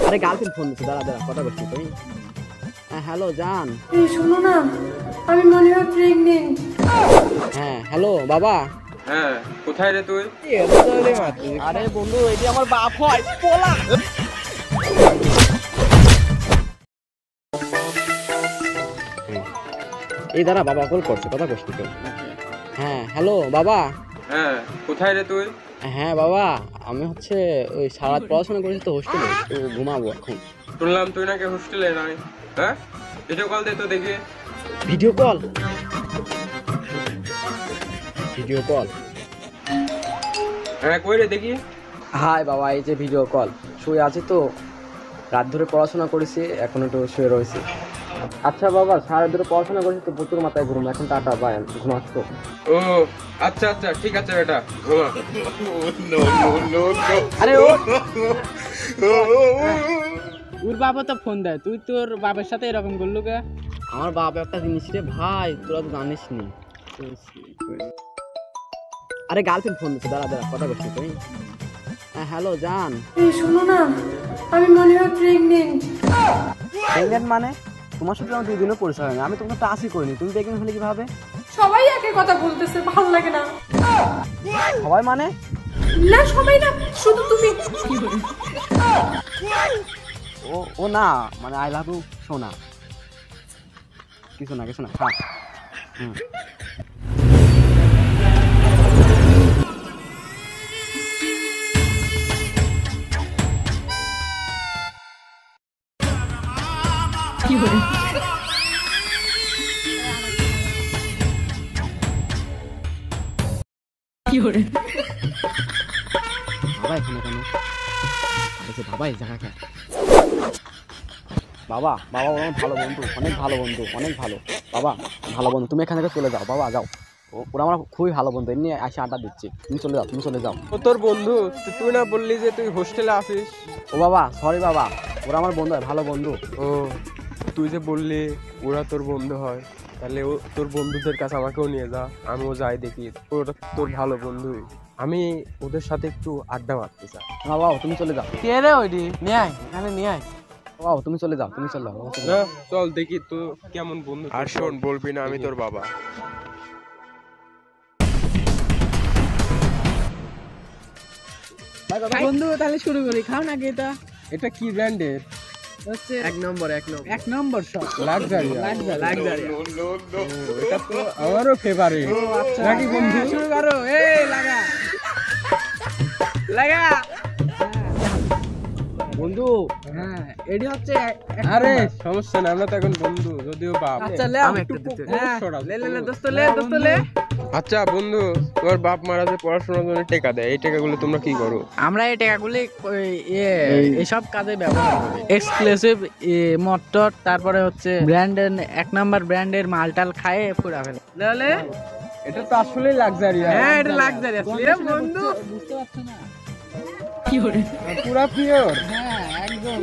আরে girlfriend phone দিচ্ছে, দাঁড়া দাঁড়া কথা বলছি তুমি। হ্যাঁ হ্যালো জান। এই শোনো না, আমি মনে হয় প্রেগনেন্ট। হ্যাঁ হ্যালো বাবা। হ্যাঁ, কোথায় রে তুই? আরে বন্ধু এটি আমার বাপ হয়, পোলা। এই দাঁড়া, বাবা কল করছে, কথা বলছি তো। হ্যাঁ হ্যালো বাবা। হ্যাঁ, কোথায় রে তুই? হ্যাঁ বাবা, আমি হচ্ছে ওই সারা রাত পড়াশোনা করেছি তো হোস্টেলে, তো ঘুমাবো এখন। শুনলাম তুই নাকি হোস্টেলে নাই। হ্যাঁ, ভিডিও কল দে তো দেখি। Video call? Video call? হ্যাঁ, কই রে দেখি। হাই বাবা, এই যে ভিডিও কল। শুয়ে আছি তো, রাত ধরে পড়াশোনা করেছি, এখন একটু শুয়ে রয়েছি। আচ্ছা বাবা, সারা ধরে পড়াশোনা করেছি তো প্রচুর মাথায় ঘুম, এখন টাটা বাই, ঘুমাচ্ছ? ও আচ্ছা আচ্ছা, ঠিক আছে বেটা, ঘুমা। আরে ও ওর বাবা তো ফোন দেয়, তুই তোর বাবার সাথে এরকম করলু কে? আমার বাবা একটা জিনিস রে ভাই, তোরা তো জানিস নি। আরে গার্লফ্রেন্ড ফোন দিচ্ছে, দাঁড়া দাঁড়া কথা বলছি তুমি। হ্যাঁ হ্যালো জান। এই শোনো না, আমি মনে হয় প্রেগনেন্ট। প্রেগনেন্ট মানে? তোমার সাথে আমার 2 দিনও পরিচয় হয়নি, আমি তোমাকে টাচই করিনি, তুমি প্রেগনেন্ট হলে কিভাবে? সবাই একই কথা বলতেছে, ভালো লাগে না। সবাই মানে? না সবাই না, শুধু তুমি। ও ও না, মানে আই লাভ ইউ সোনা। কিছু না কিছু না, থাক। বাবা এখানে কেন? আরে বাবা এই জায়গা কেন? বাবা বাবা, ও আমার ভালো বন্ধু, অনেক ভালো বন্ধু, অনেক ভালো। বাবা ভালো বন্ধু, তুমি এখান থেকে চলে যাও বাবা, যাও। ওরা আমার খুবই ভালো বন্ধু, এমনি এসে আড্ডা দিচ্ছি, তুমি চলে যাও, তুমি চলে যাও। ও তোর বন্ধু, তুই না বললি যে তুই হোস্টেলে আসিস? ও বাবা সরি বাবা, ওরা আমার বন্ধু হয়, ভালো বন্ধু। ও তুই যে বললি ওরা তোর বন্ধু হয়, তাহলে ও তোর বন্ধুদের কাছে আমাকেও নিয়ে যা, আমিও যাই দেখি। ওরা তোর ভালো বন্ধুই, আমি ওদের সাথে একটু আড্ডা মারতে চাই। না বাবা তুমি চলে যাও। কে রে ওইটি? নিয়ে আয়, এখানে নিয়ে আয়। বাবা তুমি চলে যাও, তুমি চলে যাও, বাবা, চলে যাও। না চল দেখি তো কেমন বন্ধু। আর শোন, বলবি না আমি তোর বাবা। বন্ধু তাহলে শুরু করি, খাও নাকি এটা? এটা কি ব্র্যান্ডের? হচ্ছে এক নম্বর এক নম্বর সব লাক্সারি। লাক্সারি। এটা তো আমারও ফেভারিট। নাকি বন্ধু? শুরু করো, এই লাগা লাগা। বন্ধু হ্যাঁ, এটি হচ্ছে আরে সমস্যা না, আমরা তো এখন বন্ধু, যদিও বাপ। আচ্ছা লে, আমি একটা দিতে। হ্যাঁ, সরা। লে লে লে দোস্ত লে, দোস্ত লে। আচ্ছা বন্ধু, তোমার বাপ মারা যে পড়াশোনার জন্য টাকা দেয়, এই টাকাগুলো তোমরা কি করো? আমরা এই টাকাগুলি এইসব কাজে ব্যবহার করি। এক্সক্লুসিভ মটর, তারপরে হচ্ছে ব্র্যান্ডের 1 নাম্বার ব্র্যান্ডের মালটাল খায়ে পুরা ফেলে। লে এটা তো আসলে লাক্সারি। হ্যাঁ, এটা লাক্সারি আসলে রে বন্ধু, বুঝতে পারছো না? কি করে? পুরা পিওর। হ্যাঁ একদম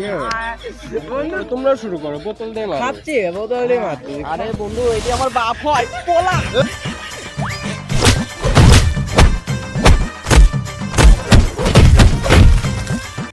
বন্ধু তোমরা শুরু করো, বোতল দিয়ে মারো। খাচ্ছি বোতলে মারছি। আরে বন্ধু এটি আমার বাপ হয়, পোলা।